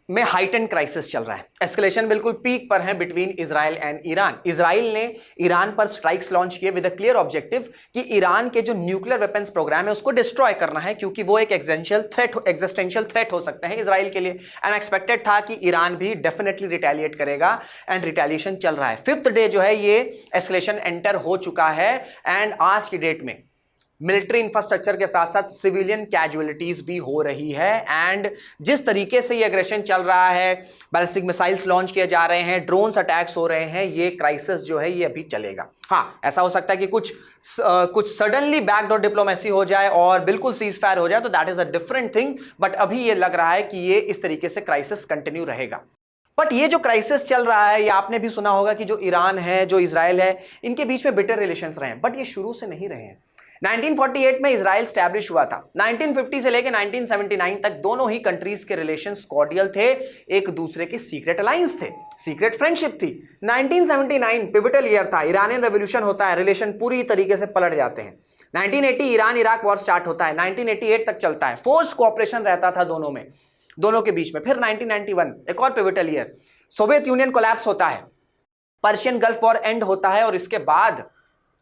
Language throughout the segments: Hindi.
में हाइटेंड क्राइसिस चल रहा है, एस्केलेशन बिल्कुल पीक पर है between Israel and Iran. Israel ने ईरान पर स्ट्राइक्स लॉन्च किए विद अ क्लियर ऑब्जेक्टिव कि ईरान के जो न्यूक्लियर वेपन्स प्रोग्राम है उसको डिस्ट्रॉय करना है, क्योंकि वो एक एग्जिस्टेंशियल थ्रेट हो सकते हैं इजराइल के लिए। एंड एक्सपेक्टेड था कि ईरान भी डेफिनेटली रिटेलिएट करेगा, एंड रिटेलिएशन चल रहा है। 5th डे जो है ये एस्केलेशन एंटर हो चुका है, एंड आज की डेट में मिलिट्री इंफ्रास्ट्रक्चर के साथ साथ सिविलियन कैजुअलिटीज भी हो रही है। एंड जिस तरीके से ये एग्रेशन चल रहा है, बैलिस्टिक मिसाइल्स लॉन्च किए जा रहे हैं, ड्रोन्स अटैक्स हो रहे हैं, ये क्राइसिस जो है ये अभी चलेगा। हाँ, ऐसा हो सकता है कि कुछ सडनली बैकडोर डिप्लोमेसी हो जाए और बिल्कुल सीज फायर हो जाए, तो that is a different thing, but अभी ये लग रहा है कि ये इस तरीके से क्राइसिस कंटिन्यू रहेगा। बट ये जो क्राइसिस चल रहा है, ये आपने भी सुना होगा कि जो ईरान है, जो इजराइल है, इनके बीच में बिटर रिलेशंस रहे हैं, बट ये शुरू से नहीं रहे हैं। 1948 में इजराइल स्टैब्लिश हुआ था। 1950 से लेकर 1979 तक दोनों ही कंट्रीज के रिलेशंस कॉर्डियल थे, एक दूसरे के सीक्रेट अलायंस थे, सीक्रेट फ्रेंडशिप थी। 1979 पिवटल ईयर था, ईरानियन रेवोल्यूशन होता है, रिलेशन पूरी तरीके से पलट जाते हैं। 1980 ईरान इराक वॉर स्टार्ट होता है, 1988 तक चलता है, फोर्स कोऑपरेशन रहता था दोनों के बीच में। फिर 1991 एक और pivotal year, Soviet union collapse होता है, पर्शियन गल्फ वॉर एंड होता है, और इसके बाद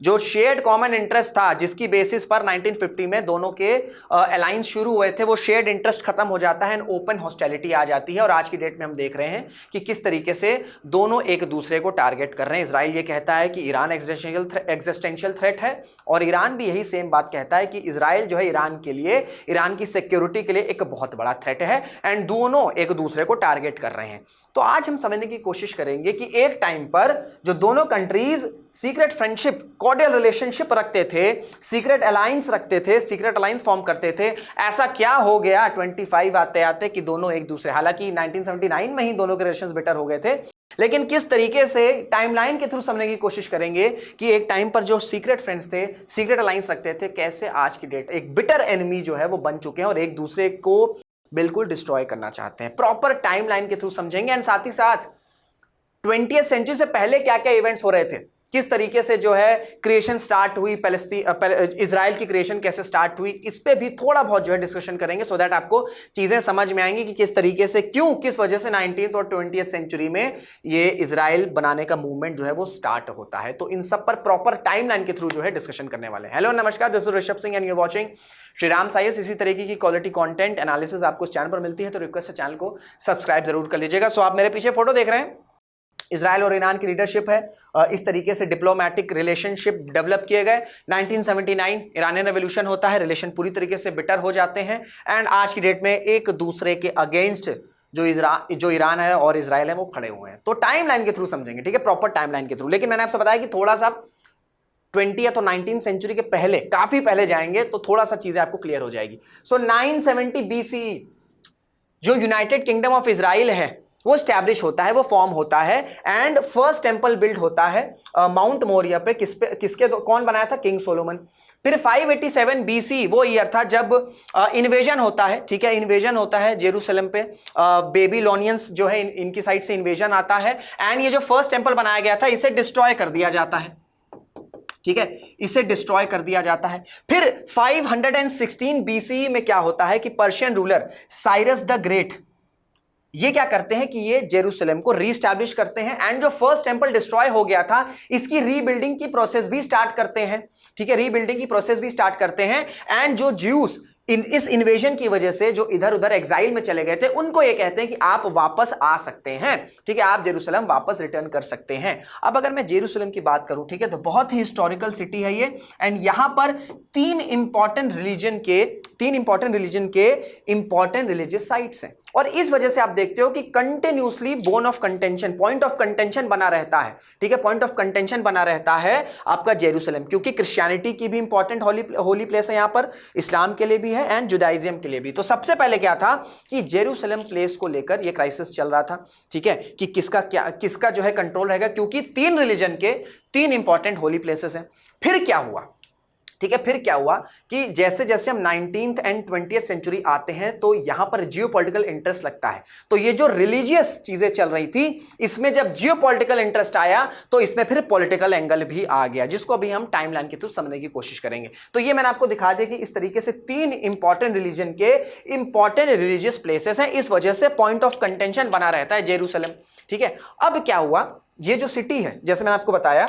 जो शेयर्ड कॉमन इंटरेस्ट था जिसकी बेसिस पर 1950 में दोनों के अलायंस शुरू हुए थे, वो शेयर्ड इंटरेस्ट खत्म हो जाता है एंड ओपन हॉस्टिलिटी आ जाती है। और आज की डेट में हम देख रहे हैं कि किस तरीके से दोनों एक दूसरे को टारगेट कर रहे हैं। इजराइल ये कहता है कि ईरान एग्जिस्टेंशियल थ्रेट है, और ईरान भी यही सेम बात कहता है कि इजराइल जो है ईरान के लिए, ईरान की सिक्योरिटी के लिए एक बहुत बड़ा थ्रेट है, एंड दोनों एक दूसरे को टारगेट कर रहे हैं। तो आज हम समझने की कोशिश करेंगे कि एक टाइम पर जो दोनों countries secret friendship, cordial relationship रखते थे, सीक्रेट अलायंस रखते थे, सीक्रेट अलायंस फॉर्म करते थे, ऐसा क्या हो गया 25 आते आते कि दोनों एक दूसरे, हालांकि 1979 में ही दोनों के रिलेशंस बेटर हो गए थे, लेकिन किस तरीके से टाइमलाइन के थ्रू समझने की कोशिश करेंगे कि एक टाइम पर जो सीक्रेट फ्रेंड्स थे, सीक्रेट अलायंस रखते थे, कैसे आज की डेट एक बिटर एनिमी जो है वो बन चुके हैं और एक दूसरे को बिल्कुल डिस्ट्रॉय करना चाहते हैं। प्रॉपर टाइमलाइन के थ्रू समझेंगे, एंड साथ ही साथ 20th सेंचुरी से पहले क्या क्या इवेंट्स हो रहे थे, किस तरीके से जो है क्रिएशन स्टार्ट हुई, इजराइल की क्रिएशन कैसे स्टार्ट हुई, इस पे भी थोड़ा बहुत जो है डिस्कशन करेंगे, सो दैट आपको चीजें समझ में आएंगी कि किस तरीके से, क्यों, किस वजह से 19th और 20th सेंचुरी में ये इजराइल बनाने का मूवमेंट जो है वो स्टार्ट होता है। तो इन सब पर प्रॉपर टाइमलाइन के थ्रू जो है डिस्कशन करने वाले हैं। हेलो नमस्कार, this is Rishabh Singh and you are watching Shri Ram science. इसी तरीके की क्वालिटी कंटेंट एनालिसिस आपको इस चैनल पर मिलती है, तो रिक्वेस्ट है चैनल को सब्सक्राइब जरूर कर लीजिएगा। सो आप मेरे पीछे फोटो देख रहे हैं, इजराइल और ईरान की लीडरशिप है, इस तरीके से डिप्लोमेटिक रिलेशनशिप डेवलप किए गए। 1979 ईरानियन रेवोल्यूशन होता है, रिलेशन पूरी तरीके से बिटर हो जाते हैं, एंड आज की डेट में एक दूसरे के अगेंस्ट जो ईरान है और इजराइल है वो खड़े हुए हैं। तो टाइमलाइन के थ्रू समझेंगे, ठीक है, प्रॉपर टाइमलाइन के थ्रू। लेकिन मैंने आपसे बताया कि थोड़ा सा 20th और 19th सेंचुरी के पहले, काफी पहले जाएंगे तो थोड़ा सा चीजें आपको क्लियर हो जाएगी। सो 970 BCE जो यूनाइटेड किंगडम ऑफ इजराइल है वो स्टैब्लिश होता है, वो फॉर्म होता है, एंड फर्स्ट टेंपल बिल्ड होता है माउंट मोरिया पे। कौन बनाया था? King Solomon. फिर 587 BC वो ईयर था जब इन्वेजन होता है, ठीक है, इन्वेजन होता है जेरूसलम पे, बेबीलोनियंस जो है इनकी साइड से इन्वेजन आता है, एंड ये जो फर्स्ट टेंपल बनाया गया था इसे डिस्ट्रॉय कर दिया जाता है, ठीक है, इसे डिस्ट्रॉय कर दिया जाता है। फिर 516 BCE में क्या होता है कि Persian ruler Cyrus the great ये क्या करते हैं कि ये जेरूसलम को रीस्टैब्लिश करते हैं, एंड जो फर्स्ट टेंपल डिस्ट्रॉय हो गया था इसकी रीबिल्डिंग की प्रोसेस भी स्टार्ट करते हैं, ठीक है, रीबिल्डिंग की प्रोसेस भी स्टार्ट करते हैं। एंड जो ज्यूस इस इन्वेजन की वजह से जो इधर उधर एग्जाइल में चले गए थे, उनको ये कहते हैं कि आप वापस आ सकते हैं, ठीक है, आप जेरूसलम वापस रिटर्न कर सकते हैं। अब अगर मैं जेरूसलम की बात करूं, ठीक है, तो बहुत ही हिस्टोरिकल सिटी है ये, एंड यहां पर तीन इंपॉर्टेंट रिलीजन के इंपॉर्टेंट रिलीजियस साइट्स हैं, और इस वजह से आप देखते हो कि continuously bone of contention, point of contention बना रहता है, ठीक है, पॉइंट ऑफ कंटेंशन बना रहता है आपका जेरूसलम, क्योंकि क्रिश्चियनिटी की भी इंपॉर्टेंट होली प्लेस है यहां पर, इस्लाम के लिए भी है एंड जुडाइज्म के लिए भी। तो सबसे पहले क्या था कि जेरूसलम प्लेस को लेकर यह क्राइसिस चल रहा था, ठीक है, कि किसका जो है कंट्रोल रहेगा, क्योंकि तीन रिलीजन के तीन इंपॉर्टेंट होली प्लेसेस हैं। फिर क्या हुआ ठीक है। फिर क्या हुआ कि जैसे जैसे हम 19th एंड 20th सेंचुरी आते हैं तो यहां पर जियोपॉलिटिकल इंटरेस्ट लगता है। तो ये जो रिलीजियस चीजें चल रही थी, इसमें जब जियोपॉलिटिकल इंटरेस्ट आया तो इसमें फिर पॉलिटिकल एंगल भी आ गया, जिसको अभी हम टाइमलाइन के थ्रू समझने की कोशिश करेंगे। तो ये मैंने आपको दिखा दिया कि इस तरीके से 3 इंपॉर्टेंट रिलीजन के इंपॉर्टेंट रिलीजियस प्लेसेस हैं, इस वजह से पॉइंट ऑफ कंटेंशन बना रहता है जेरूसलम। ठीक है। अब क्या हुआ, ये जो सिटी है, जैसे मैंने आपको बताया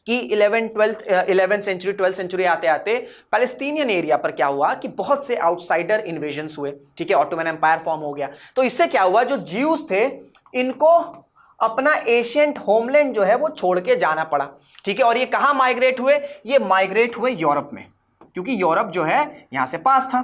कि 11th सेंचुरी 12th सेंचुरी आते आते पैलेस्टीनियन एरिया पर क्या हुआ कि बहुत से आउटसाइडर इन्वेजन्स हुए। ठीक है। ऑटोमन एम्पायर फॉर्म हो गया। तो इससे क्या हुआ, जो ज्यूज थे इनको अपना एशियंट होमलैंड जो है वो छोड़ के जाना पड़ा। ठीक है। और ये कहां माइग्रेट हुए, ये माइग्रेट हुए यूरोप में, क्योंकि यूरोप जो है यहां से पास था।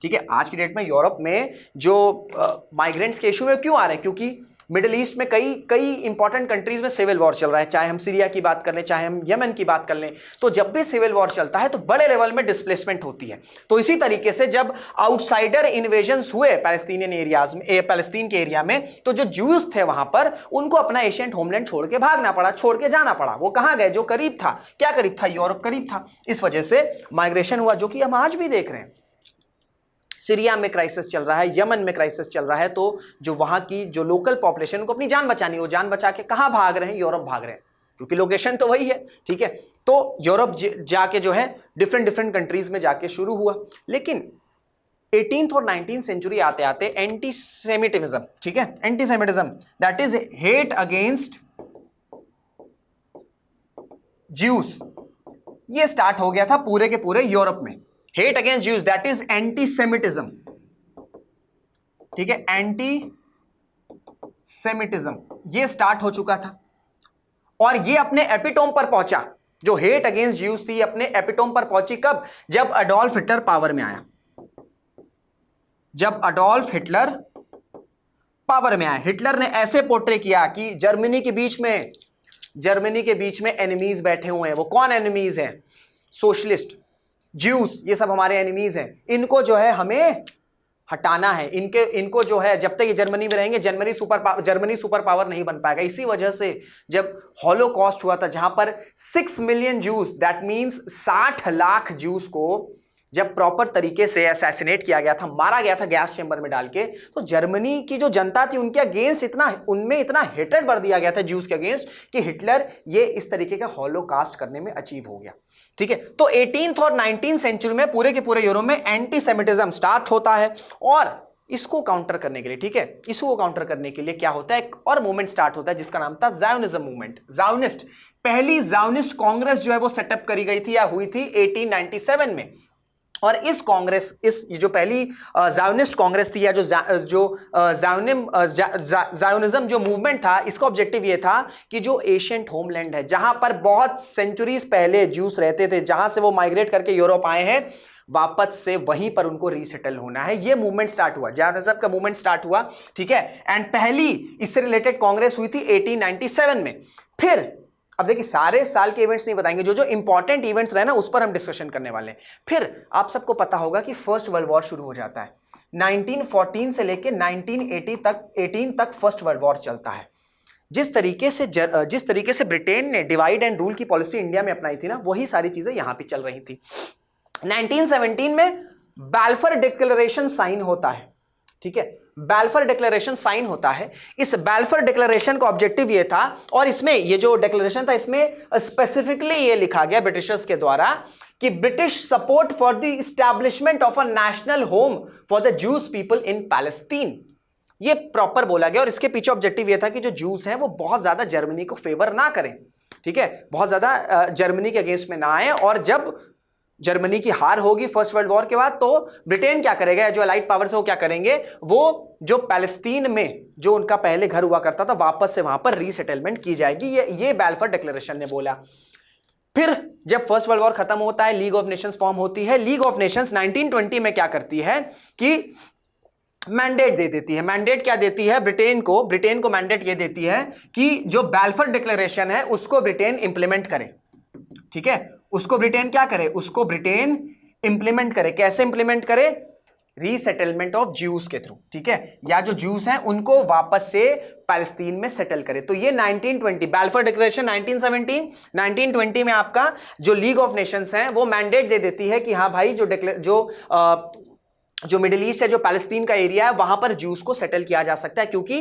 ठीक है। आज की डेट में यूरोप में जो माइग्रेंट्स के इशू है क्यों आ रहे हैं, क्योंकि मिडिल ईस्ट में कई इंपॉर्टेंट कंट्रीज में सिविल वॉर चल रहा है, चाहे हम सीरिया की बात कर लें, चाहे हम यमन की बात कर लें। तो जब भी सिविल वॉर चलता है तो बड़े लेवल में डिस्प्लेसमेंट होती है। तो इसी तरीके से जब आउटसाइडर इन्वेजन्स हुए पैलेस्टीनियन एरियाज में, पैलेस्तीन के एरिया में, तो जो ज्यूज थे वहां पर उनको अपना एशियंट होमलैंड छोड़ के भागना पड़ा, छोड़ के जाना पड़ा। वो कहां गए, जो करीब था। क्या करीब था, यूरोप करीब था। इस वजह से माइग्रेशन हुआ, जो कि हम आज भी देख रहे हैं। सीरिया में क्राइसिस चल रहा है, यमन में क्राइसिस चल रहा है, तो जो वहां की जो लोकल पॉपुलेशन उनको अपनी जान बचानी है, वो जान बचा के कहां भाग रहे हैं, यूरोप भाग रहे हैं, क्योंकि लोकेशन तो वही है। ठीक है। तो यूरोप जाके जो है डिफरेंट कंट्रीज में जाके शुरू हुआ। लेकिन 18th और 19th सेंचुरी आते आते एंटीसेमिटिज्म, ठीक है, antisemitism that is hate against Jews, ये स्टार्ट हो गया था पूरे के पूरे यूरोप में। Hate against Jews that is antisemitism. ठीक है। एंटीसेमिटिज्म ये स्टार्ट हो चुका था और ये अपने एपिटोम पर पहुंचा। जो हेट अगेंस्ट ज्यूज थी अपने एपिटोम पर पहुंची कब, जब अडोल्फ हिटलर पावर में आया। जब अडोल्फ हिटलर पावर में आया, हिटलर ने ऐसे पोर्ट्रे किया कि जर्मनी के बीच में एनिमीज बैठे हुए हैं। वो कौन एनिमीज हैं, सोशलिस्ट, ज्यूस, ये सब हमारे एनिमीज हैं। इनको जो है हमें हटाना है। इनको जो है जब तक ये जर्मनी में रहेंगे जर्मनी सुपर पावर नहीं बन पाएगा। इसी वजह से जब हॉलोकॉस्ट हुआ था, जहां पर 6 million juice, that means 60 lakh juice को जब प्रॉपर तरीके से असैसिनेट किया गया था, मारा गया था गैस चेंबर में डाल के, तो जर्मनी की जो जनता थी उनके अगेंस्ट उनमें इतना हेट्रेड भर दिया गया था ज्यूस के अगेंस्ट कि हिटलर ये इस तरीके का हॉलोकास्ट करने में अचीव हो गया। ठीक है। तो 18th और 19th सेंचुरी में पूरे के पूरे यूरोप में एंटीसेमिटिज्म स्टार्ट होता है और इसको काउंटर करने के लिए, ठीक है, इसको काउंटर करने के लिए क्या होता है, एक और मूवमेंट स्टार्ट होता है जिसका नाम था ज़ायोनिज्म मूवमेंट। ज़ायोनिस्ट, पहली ज़ायोनिस्ट कांग्रेस जो है वो सेटअप करी गई थी या हुई थी 1897 में। और इस कांग्रेस, इस जो पहली ज़ायोनिस्ट कांग्रेस थी या जो ज़ायोनिज्म जो मूवमेंट था, इसका ऑब्जेक्टिव ये था कि जो एशियंट होमलैंड है, जहां पर बहुत सेंचुरीज पहले ज्यूस रहते थे, जहां से वो माइग्रेट करके यूरोप आए हैं, वापस से वहीं पर उनको रीसेटल होना है। ये मूवमेंट स्टार्ट हुआ, ज़ायोनिज्म का मूवमेंट स्टार्ट हुआ। ठीक है। एंड पहली इससे रिलेटेड कांग्रेस हुई थी 1897 में। फिर अब देखिए, सारे साल के इवेंट्स नहीं बताएंगे, जो इंपॉर्टेंट इवेंट्स रहे ना उस पर हम डिस्कशन करने वाले हैं। फिर आप सबको पता होगा कि फर्स्ट वर्ल्ड वॉर शुरू हो जाता है। 1914 से लेके 1918 तक फर्स्ट वर्ल्ड वॉर चलता है। जिस तरीके से ब्रिटेन ने डिवाइड एंड रूल की पॉलिसी इंडिया में अपनाई थी ना, वही सारी चीजें यहां पे चल रही थी। 1917 में बैल्फोर डिक्लेरेशन साइन होता है। ठीक है। बैल्फोर डिक्लेरेशन साइन होता है। इस बैल्फोर डिक्लेरेशन का ऑब्जेक्टिव ये था, और इसमें ये जो डिक्लेरेशन था इसमें स्पेसिफिकली ये लिखा गया ब्रिटिशर्स के द्वारा कि British support for the establishment of a national home for the juice people in Palestine. ये प्रॉपर बोला गया और इसके पीछे ऑब्जेक्टिव ये था कि जो जूस हैं वो बहुत ज्यादा जर्मनी को फेवर ना करें। ठीक है। बहुत ज्यादा जर्मनी के अगेंस्ट में ना आए, और जब जर्मनी की हार होगी फर्स्ट वर्ल्ड वॉर के बाद, तो ब्रिटेन क्या करेगा, जो अलाइड पावर्स है वो क्या करेंगे, वो जो पैलेस्तीन में जो उनका पहले घर हुआ करता था वापस से वहां पर रीसेटलमेंट की जाएगी। ये बैल्फोर डिक्लेरेशन ने बोला। फिर जब फर्स्ट वर्ल्ड वॉर खत्म होता है, लीग ऑफ नेशंस फॉर्म होती है। लीग ऑफ नेशंस 1920 में क्या करती है कि मैंडेट दे देती है। मैंडेट क्या देती है, ब्रिटेन को मैंडेट ये देती है कि जो बैल्फोर डिक्लेरेशन है उसको ब्रिटेन इंप्लीमेंट करे। ठीक है। उसको ब्रिटेन क्या करे, उसको ब्रिटेन इंप्लीमेंट करे। कैसे इंप्लीमेंट करे, रीसेटलमेंट ऑफ ज्यूज के थ्रू, ठीक है, या जो ज्यूज हैं उनको वापस से पैलेस्टीन में सेटल करे। तो ये 1920 बैल्फोर डिक्लेरेशन 1917, 1920 में आपका जो लीग ऑफ नेशंस हैं वो मैंडेट दे देती है कि हाँ भाई जो मिडिल ईस्ट है, जो पैलेस्तीन का एरिया है, वहां पर ज्यूज को सेटल किया जा सकता है, क्योंकि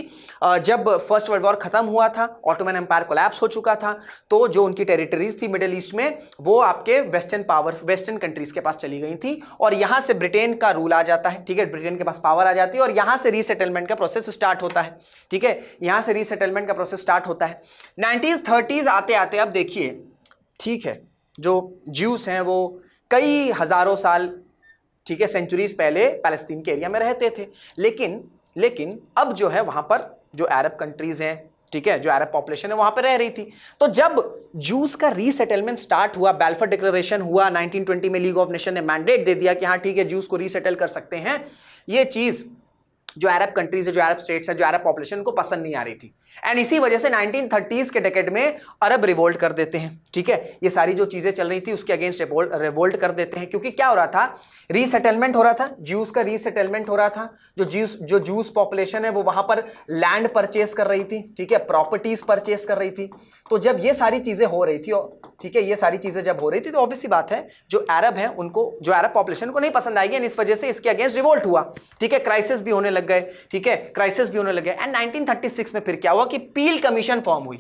जब फर्स्ट वर्ल्ड वॉर खत्म हुआ था, ऑटोमन एम्पायर कोलैप्स हो चुका था, तो जो उनकी टेरिटरीज थी मिडिल ईस्ट में वो आपके वेस्टर्न कंट्रीज के पास चली गई थी, और यहां से ब्रिटेन का रूल आ जाता है, ठीक है, ब्रिटेन के पास पावर आ जाती है, और यहां से रीसेटलमेंट का प्रोसेस स्टार्ट होता है, ठीक है, यहां से रीसेटलमेंट का प्रोसेस स्टार्ट होता है। 1930s आते आते अब देखिए, ठीक है, जो ज्यूस हैं वो कई हजारों साल, ठीक है, सेंचुरीज पहले पैलेस्तीन के एरिया में रहते थे, लेकिन अब जो है वहां पर जो अरब कंट्रीज हैं, ठीक है, जो अरब पॉपुलेशन है वहां पर रह रही थी। तो जब ज्यूस का रीसेटलमेंट स्टार्ट हुआ, बैल्फोर डिक्लेरेशन हुआ 1920 में, लीग ऑफ नेशन ने मैंडेट दे दिया कि हाँ ठीक है ज्यूस को रीसेटल कर सकते हैं, ये चीज जो अरब कंट्रीज है, जो अरब स्टेट्स है, जो अरब पॉपुलेशन को पसंद नहीं आ रही थी, एंड इसी वजह से 1930s के डेकेड में अरब रिवोल्ट कर देते हैं, ठीक है, ये सारी जो चीजें चल रही थी उसके अगेंस्ट रिवोल्ट कर देते हैं, क्योंकि क्या हो रहा था, रीसेटलमेंट हो रहा था, ज्यूस का रीसेटलमेंट हो रहा था, जो ज्यूस पॉपुलेशन है वो वहां पर लैंड परचेस कर रही थी, ठीक है, प्रॉपर्टीज परचेस कर रही थी। तो जब ये सारी चीजें हो रही थी, ठीक है, ये सारी चीजें जब हो रही थी तो ऑब्वियस सी बात है जो अरब है उनको, जो अरब पॉपुलेशन को नहीं पसंद आएगी, इस वजह से इसके अगेंस्ट रिवोल्ट हुआ, ठीक है, क्राइसिस भी होने लग गए, ठीक है, क्राइसिस भी होने लगे। एंड 1936 में फिर क्या हुआ कि पील कमीशन फॉर्म हुई,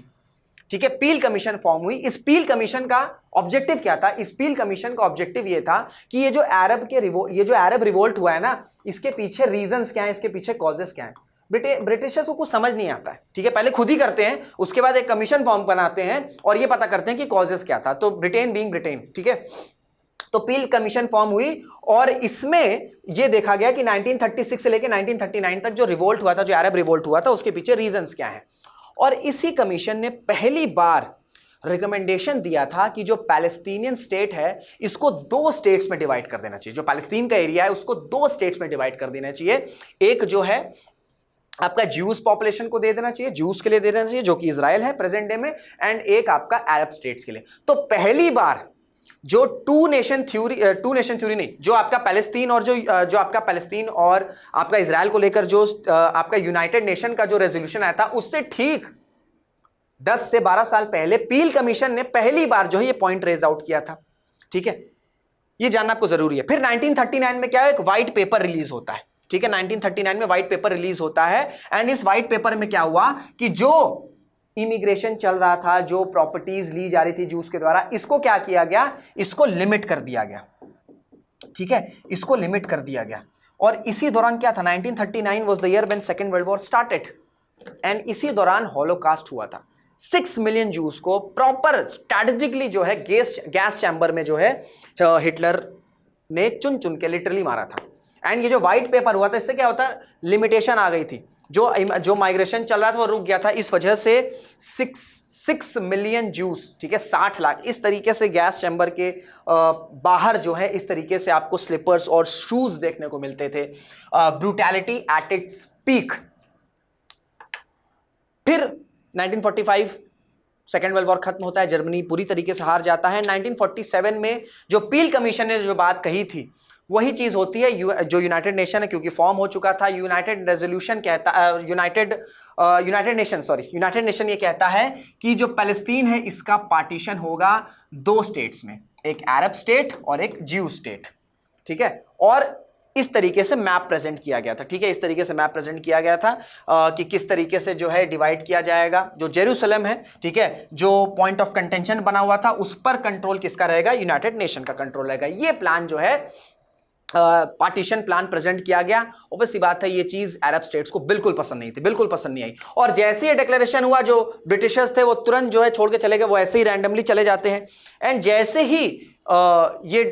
ठीक है, पील कमीशन फॉर्म हुई। इस पील कमीशन का ऑब्जेक्टिव क्या था? इस पील कमीशन का ऑब्जेक्टिव ये था कि ये जो अरब रिवोल्ट हुआ है ना, इसके पीछे रीजंस क्या है, इसके पीछे कॉजेस क्या है, ब्रिटिशर्स को कुछ समझ नहीं आता है, ठीक है, पहले खुद ही करते हैं, उसके बाद एक कमीशन फॉर्म बनाते हैं और ये पता करते हैं कि कॉजेस क्या था। तो ब्रिटेन बीइंग ब्रिटेन, ठीक है, तो पील कमीशन फॉर्म हुई और इसमें यह देखा गया कि 1936 से लेकर 1939 तक जो रिवोल्ट हुआ था, जो अरब रिवोल्ट हुआ था, उसके पीछे रीजंस क्या हैं। और इसी कमीशन ने पहली बार रिकमेंडेशन दिया था कि जो पैलेस्टीनियन स्टेट है इसको 2 स्टेट्स में डिवाइड कर देना चाहिए, जो पैलेस्तीन का एरिया है उसको 2 स्टेट्स में डिवाइड कर देना चाहिए। एक जो है आपका ज्यूस पॉपुलेशन को दे देना चाहिए, ज्यूस के लिए दे देना चाहिए, जो कि इजराइल है प्रेजेंट डे में, एंड एक आपका अरब स्टेट्स के लिए। तो पहली बार जो टू नेशन थ्योरी नहीं, जो आपका पैलेस्तीन और जो आपका पैलेस्तीन और आपका इजराइल को लेकर जो आपका यूनाइटेड नेशन का जो रेजोल्यूशन आया था, उससे ठीक 10 से 12 साल पहले पील कमीशन ने पहली बार जो है ये पॉइंट रेज आउट किया था, ठीक है, ये जानना आपको जरूरी है। फिर 1939 में क्या है, एक व्हाइट पेपर रिलीज होता है, ठीक है, 1939 में व्हाइट पेपर रिलीज होता है, एंड इस व्हाइट पेपर में क्या हुआ कि जो इमिग्रेशन चल रहा था, जो प्रॉपर्टीज ली जा रही थी ज्यूस के द्वारा, इसको क्या किया गया, इसको लिमिट कर दिया गया, ठीक है, इसको लिमिट कर दिया गया। और इसी दौरान क्या था, 1939 was the year when second world war started, and इसी दौरान हॉलोकास्ट हुआ था। 6 मिलियन ज्यूस को प्रॉपर स्ट्रैटेजिकली जो है गैस चैम्बर में जो है हिटलर ने चुन चुन के लिटरली मारा था। एंड ये जो व्हाइट पेपर हुआ था, इससे क्या होता है, लिमिटेशन आ गई थी, जो माइग्रेशन चल रहा था वो रुक गया था, इस वजह से 6 मिलियन ज्यूस, ठीक है, 60 लाख, इस तरीके से गैस चैम्बर के बाहर जो है इस तरीके से आपको स्लीपर्स और शूज देखने को मिलते थे। Brutality at its peak. फिर 1945 सेकेंड वर्ल्ड वॉर खत्म होता है, जर्मनी पूरी तरीके से हार जाता है। 1947 में जो पील कमीशन ने जो बात कही थी वही चीज होती है, जो यूनाइटेड नेशन है, क्योंकि फॉर्म हो चुका था, यूनाइटेड रेजोल्यूशन कहता, यूनाइटेड नेशन ये कहता है कि जो पैलेस्तीन है इसका पार्टीशन होगा 2 स्टेट्स में, एक अरब स्टेट और एक ज्यू स्टेट, ठीक है, और इस तरीके से मैप प्रेजेंट किया गया था, ठीक है, इस तरीके से मैप प्रेजेंट किया गया था कि किस तरीके से जो है डिवाइड किया जाएगा। जो जेरूसलम है, ठीक है, जो पॉइंट ऑफ कंटेंशन बना हुआ था, उस पर कंट्रोल किसका रहेगा, यूनाइटेड नेशन का कंट्रोल रहेगा। ये प्लान जो है पार्टीशन प्लान प्रेजेंट किया गया। ऑब्वियसली बात है ये चीज अरब स्टेट्स को बिल्कुल पसंद नहीं थी, बिल्कुल पसंद नहीं आई, और जैसे ये डिक्लेरेशन हुआ जो ब्रिटिशर्स थे वो तुरंत जो है छोड़ के चले गए, वो ऐसे ही रैंडमली चले जाते हैं। एंड जैसे ही ये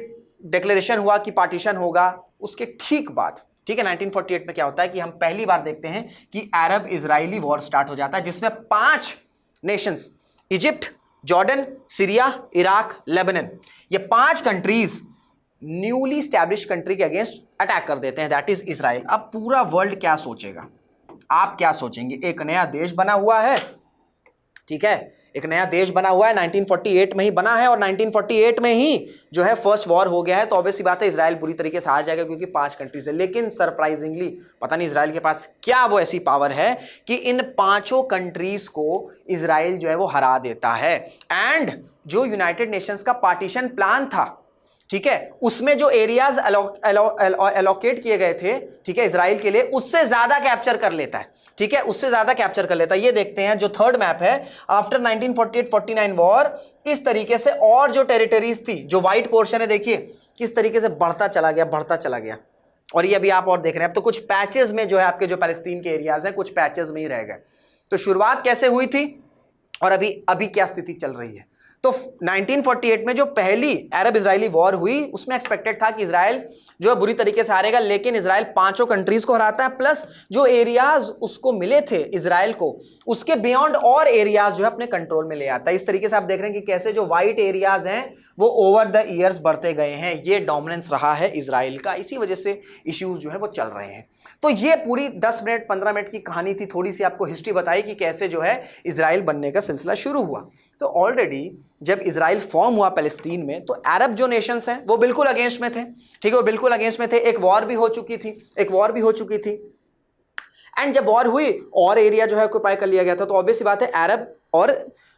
डिक्लेरेशन हुआ कि पार्टीशन होगा, उसके ठीक बाद, ठीक है, 1948 में क्या होता है कि हम पहली बार देखते हैं कि अरब इजरायली वॉर स्टार्ट हो जाता है, जिसमें 5 Nations, Egypt, Jordan, Syria, Iraq, Lebanon, ये 5 कंट्रीज न्यूली स्टैब्लिश कंट्री के अगेंस्ट अटैक कर देते हैं, दैट इज इजराइल। अब पूरा वर्ल्ड क्या सोचेगा, आप क्या सोचेंगे, एक नया देश बना हुआ है, ठीक है, एक नया देश बना हुआ है, 1948 में ही बना है और 1948 में ही जो है फर्स्ट वॉर हो गया है। तो ऑब्वियसली बात है इजराइल बुरी तरीके से हार जाएगा क्योंकि 5 कंट्रीज है। लेकिन सरप्राइजिंगली पता नहीं इजराइल के पास क्या वो ऐसी पावर है कि इन 5 कंट्रीज को इजराइल जो है वो हरा देता है। एंड जो यूनाइटेड नेशंस का पार्टीशन प्लान था, ठीक है, उसमें जो एरियाज एलोकेट किए गए थे, ठीक है, इजराइल के लिए, उससे ज्यादा कैप्चर कर लेता है। ठीक है, उससे ज्यादा कैप्चर कर लेता है। ये देखते हैं जो थर्ड मैप है, आफ्टर 1948-49 वॉर, इस तरीके से और जो टेरिटरीज थी, जो व्हाइट पोर्शन है, देखिए किस तरीके से बढ़ता चला गया, बढ़ता चला गया। और ये अभी आप और देख रहे हैं, अब तो कुछ पैचेस में जो है आपके जो पैलेस्टीन के एरियाज हैं, कुछ पैचेस में ही रह गए। तो शुरुआत कैसे हुई थी और अभी क्या स्थिति चल रही है। तो 1948 में जो पहली अरब इजरायली वॉर हुई, उसमें एक्सपेक्टेड था कि इजराइल जो है बुरी तरीके से हारेगा, लेकिन इजराइल 5 कंट्रीज को हराता है, प्लस जो एरियाज उसको मिले थे इजराइल को, उसके बियॉन्ड और एरियाज जो है अपने कंट्रोल में ले आता है। इस तरीके से आप देख रहे हैं कि कैसे जो व्हाइट एरियाज हैं वो ओवर द ईयर्स बढ़ते गए हैं। ये डोमिनेंस रहा है इजराइल का, इसी वजह से इश्यूज जो है वो चल रहे हैं। तो ये पूरी 10 मिनट 15 मिनट की कहानी थी, थोड़ी सी आपको हिस्ट्री बताई कि कैसे जो है इजराइल बनने का सिलसिला शुरू हुआ। तो ऑलरेडी जब इजराइल फॉर्म हुआ पैलेस्टीन में, तो अरब जो नेशंस हैं वो बिल्कुल अगेंस्ट में थे। ठीक है, वो बिल्कुल अगेंस्ट में थे। एक वॉर भी हो चुकी थी, एंड जब वॉर हुई और एरिया जो है ऑक्युपाई कर लिया गया था, तो ऑब्वियसली बात है अरब और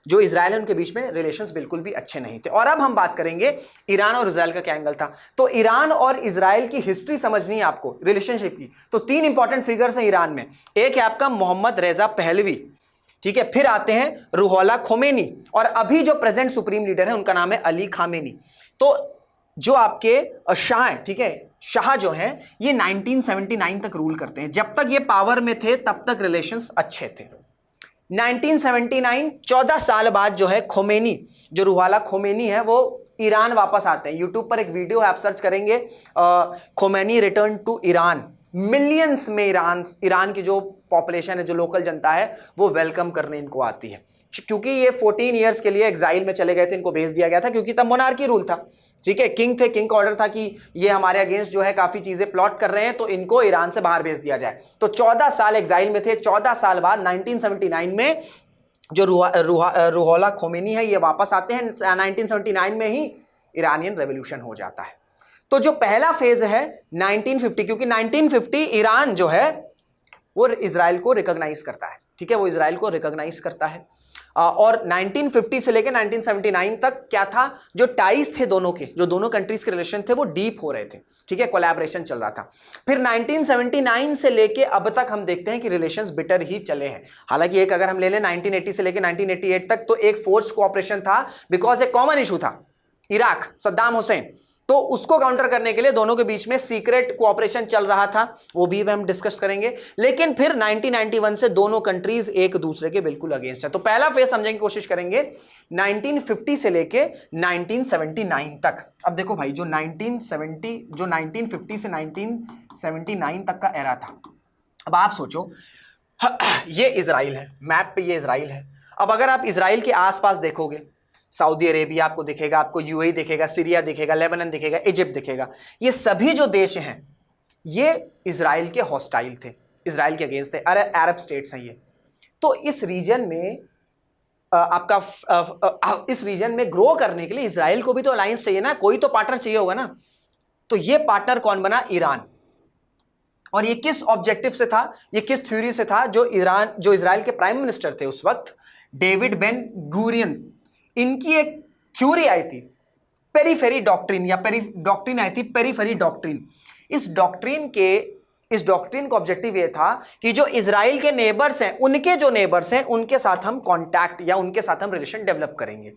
जो इजराइल है उनके बीच में रिलेशंस बिल्कुल भी अच्छे नहीं थे। और अब हम बात करेंगे ईरान और इजराइल का क्या एंगल था। तो ईरान और इजराइल की हिस्ट्री समझनी है आपको, रिलेशनशिप की। तो 3 इंपॉर्टेंट फिगर्स हैं ईरान में। एक है आपका मोहम्मद रेजा पहलवी, ठीक है, फिर आते हैं रूहोल्लाह खोमेनी, और अभी जो प्रेजेंट सुप्रीम लीडर है उनका नाम है अली खामेनी। तो जो आपके शाह हैं, ठीक है, शाह जो हैं ये 1979 तक रूल करते हैं। जब तक ये पावर में थे तब तक रिलेशंस अच्छे थे। 1979 14 साल बाद जो है खोमेनी, जो रूहोल्लाह खोमेनी है, वो ईरान वापस आते हैं। यूट्यूब पर एक वीडियो है, आप सर्च करेंगे Khomeini return to Iran, millions में ईरान की जो पॉपुलेशन है, जो लोकल जनता है, वो वेलकम करने इनको आती है। क्योंकि ये 14 ईयर्स के लिए एग्जाइल में चले गए थे, इनको भेज दिया गया था क्योंकि तब मोनार्की रूल था। ठीक है, किंग थे, किंग का ऑर्डर था कि ये हमारे अगेंस्ट जो है काफी चीजें प्लॉट कर रहे हैं, तो इनको ईरान से बाहर भेज दिया जाए। तो 14 साल एग्जाइल में थे। 14 साल बाद 1979 में जो रूहोल्लाह खोमेनी है ये वापस आते हैं। 1979 में ही ईरानियन रेवोल्यूशन हो जाता है। तो जो पहला फेज है 1950, क्योंकि 1950 ईरान जो है वो इजराइल को रिकॉग्नाइज करता है। ठीक है, वो इजराइल को रिकॉग्नाइज करता है। और 1950 से लेकर 1979 तक क्या था, जो टाइज थे दोनों के, जो दोनों कंट्रीज के रिलेशन थे वो डीप हो रहे थे। ठीक है, कोलैबोरेशन चल रहा था। फिर 1979 से लेके अब तक हम देखते हैं कि रिलेशंस बिटर ही चले हैं। हालांकि एक अगर हम ले लें 1980 से लेकर 1988 तक, तो एक फोर्स कोऑपरेशन था, बिकॉज एक कॉमन इशू था, इराक, सद्दाम हुसैन। तो उसको काउंटर करने के लिए दोनों के बीच में सीक्रेट कोऑपरेशन चल रहा था, वो भी हम डिस्कस करेंगे। लेकिन फिर 1991 से दोनों कंट्रीज एक दूसरे के बिल्कुल अगेंस्ट है। तो पहला फेज समझने की कोशिश करेंगे 1950 से लेके 1979 तक। अब देखो भाई, जो 1950 से 1979 तक का एरा था। अब आप सोचो, ये इजराइल है, मैप पे ये इजराइल है। अब अगर आप इजराइल के आसपास देखोगे, सऊदी अरेबिया आपको दिखेगा, आपको यूएई दिखेगा, सीरिया दिखेगा, लेबनान दिखेगा, इजिप्ट दिखेगा। ये सभी जो देश हैं ये इजराइल के हॉस्टाइल थे, इजराइल के अगेंस्ट थे, अरब स्टेट्स हैं ये। तो इस रीजन में इस रीजन में ग्रो करने के लिए इजराइल को भी तो अलायंस चाहिए ना, कोई तो पार्टनर चाहिए होगा ना। तो ये पार्टनर कौन बना? ईरान। और ये किस ऑब्जेक्टिव से था, ये किस थ्योरी से था? जो इजराइल के प्राइम मिनिस्टर थे उस वक्त, डेविड बेन गुरियन, इनकी एक थ्योरी आई थी, पेरीफेरी डॉक्ट्रिन, या डॉक्ट्रिन आई थी, पेरीफेरी डॉक्ट्रिन। इस डॉक्ट्रिन का ऑब्जेक्टिव ये था कि जो इजराइल के नेबर्स हैं, उनके जो नेबर्स हैं, उनके साथ हम कॉन्टैक्ट या उनके साथ हम रिलेशन डेवलप करेंगे।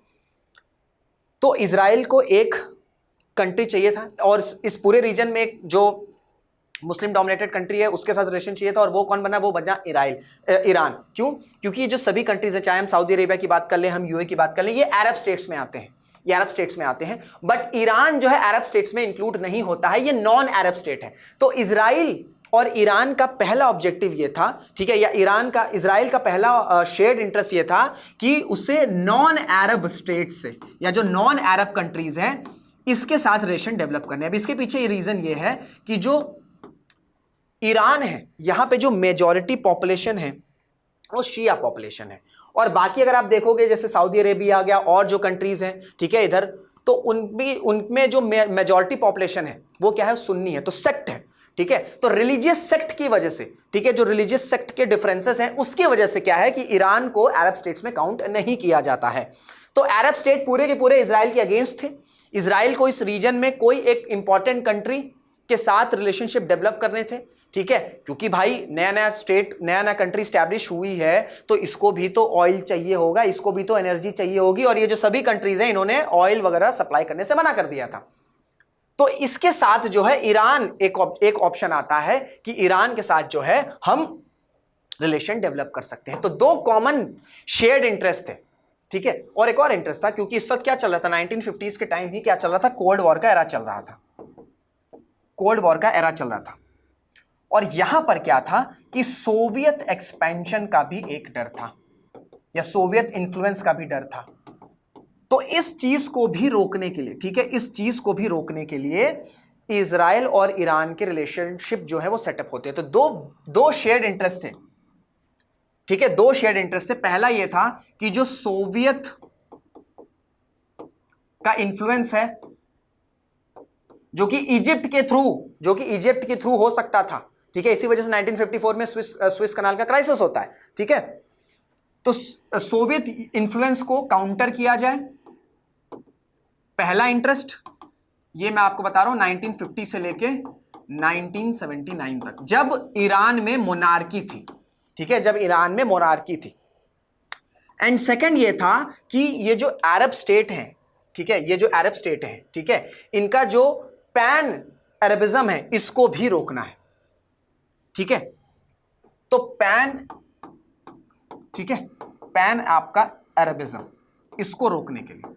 तो इजराइल को एक कंट्री चाहिए था, और इस पूरे रीजन में एक जो मुस्लिम डोमिनेटेड कंट्री है उसके साथ रिलेशन चाहिए था, और वो कौन बना? वो बना ईरान। क्यों? क्योंकि ये जो सभी कंट्रीज है, चाहे हम सऊदी अरेबिया की बात कर लें, हम यूएई की बात कर लें, ये अरब स्टेट्स में आते हैं, ये अरब स्टेट्स में आते हैं। बट ईरान जो है अरब स्टेट्स में इंक्लूड नहीं होता है, ये नॉन अरब स्टेट है। तो इजराइल और ईरान का पहला ऑब्जेक्टिव ये था, ठीक है, या इजराइल का पहला शेयर्ड इंटरेस्ट ये था कि उसे नॉन अरब स्टेट से, या जो नॉन अरब कंट्रीज हैं, इसके साथ रिलेशन डेवलप करने। अब इसके पीछे ये रीजन ये है कि जो ईरान है, यहां पे जो मेजॉरिटी पॉपुलेशन है वो शिया पॉपुलेशन है, और बाकी अगर आप देखोगे जैसे सऊदी अरेबिया आ गया और जो कंट्रीज हैं, ठीक है इधर, तो उनमें जो मेजॉरिटी पॉपुलेशन है वो क्या है, सुन्नी है, तो सेक्ट है, ठीक है। तो रिलीजियस सेक्ट की वजह से, ठीक है, जो रिलीजियस सेक्ट के डिफरेंसेस हैं उसकी वजह से क्या है कि ईरान को अरब स्टेट्स में काउंट नहीं किया जाता है। तो अरब स्टेट पूरे के पूरे इजराइल के अगेंस्ट थे। इजराइल को इस रीजन में कोई एक इंपॉर्टेंट कंट्री के साथ रिलेशनशिप डेवलप करने थे, ठीक है, क्योंकि भाई नया नया स्टेट, नया नया कंट्री स्टैब्लिश हुई है, तो इसको भी तो ऑयल चाहिए होगा, इसको भी तो एनर्जी चाहिए होगी, और ये जो सभी कंट्रीज हैं इन्होंने ऑयल वगैरह सप्लाई करने से मना कर दिया था। तो इसके साथ जो है ईरान, एक ऑप्शन आता है कि ईरान के साथ जो है हम रिलेशन डेवलप कर सकते हैं। तो दो कॉमन शेयर्ड इंटरेस्ट थे, ठीक है। और एक और इंटरेस्ट था, क्योंकि इस वक्त क्या चल रहा था, 1950s के टाइम ही क्या चल रहा था, कोल्ड वॉर का एरा चल रहा था, कोल्ड वॉर का एरा चल रहा था। और यहां पर क्या था कि सोवियत एक्सपेंशन का भी एक डर था, या सोवियत इन्फ्लुएंस का भी डर था। तो इस चीज को भी रोकने के लिए, ठीक है, इस चीज को भी रोकने के लिए इजराइल और ईरान के रिलेशनशिप जो है वो सेटअप होते हैं। तो दो शेयर्ड इंटरेस्ट थे, ठीक है, दो शेयर्ड इंटरेस्ट थे। पहला यह था कि जो सोवियत का इन्फ्लुएंस है, जो कि इजिप्ट के थ्रू हो सकता था, ठीक है, इसी वजह से 1954 में स्विस कनाल का क्राइसिस होता है, ठीक है। तो सोवियत इन्फ्लुएंस को काउंटर किया जाए, पहला इंटरेस्ट, ये मैं आपको बता रहा हूं 1950 से लेके 1979 तक, जब ईरान में मोनार्की थी, ठीक है, जब ईरान में मोनार्की थी। एंड सेकंड ये था कि ये जो अरब स्टेट हैं, ठीक है, ये जो अरब स्टेट हैं, ठीक है, इनका जो पैन अरबिज्म है इसको भी रोकना है, ठीक है। तो पैन, ठीक है, पैन आपका अरबिज्म, इसको रोकने के लिए